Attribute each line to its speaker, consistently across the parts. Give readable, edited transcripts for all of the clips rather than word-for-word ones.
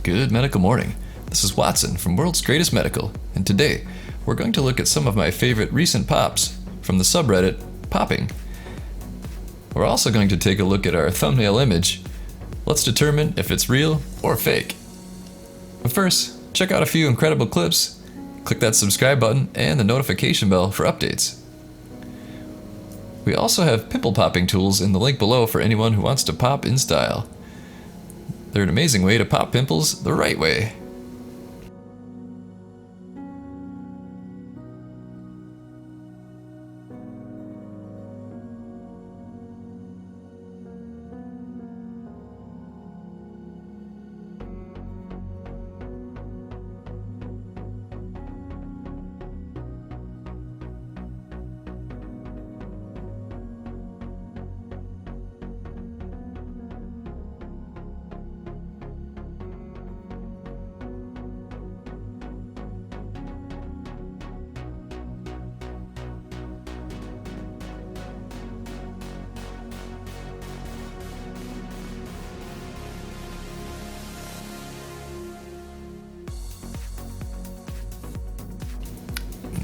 Speaker 1: Good medical morning. This is Watson from World's Greatest Medical, and today we're going to look at some of my favorite recent pops from the subreddit Popping. We're also going to take a look at our thumbnail image. Let's determine if it's real or fake. But first, check out a few incredible clips, click that subscribe button and the notification bell for updates. We also have pimple popping tools in the link below for anyone who wants to pop in style. They're an amazing way to pop pimples the right way.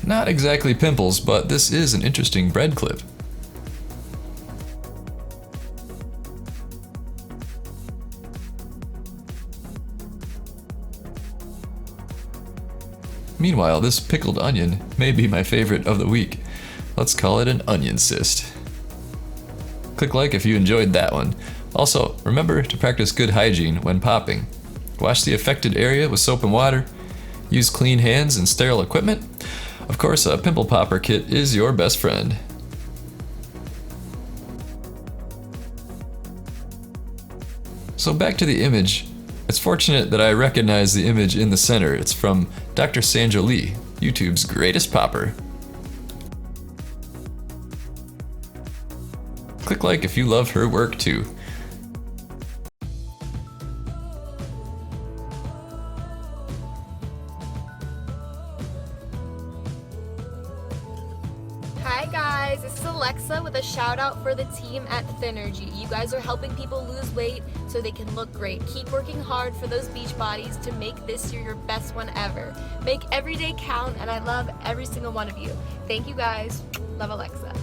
Speaker 1: Not exactly pimples, but this is an interesting bread clip. Meanwhile, this pickled onion may be my favorite of the week. Let's call it an onion cyst. Click like if you enjoyed that one. Also, remember to practice good hygiene when popping. Wash the affected area with soap and water. Use clean hands and sterile equipment. Of course, a pimple popper kit is your best friend. So back to the image. It's fortunate that I recognize the image in the center. It's from Dr. Sandra Lee, YouTube's greatest popper. Click like if you love her work too.
Speaker 2: Hi guys, this is Alexa with a shout out for the team at Thinergy. You guys are helping people lose weight so they can look great. Keep working hard for those beach bodies to make this year your best one ever. Make every day count, and I love every single one of you. Thank you guys. Love, Alexa.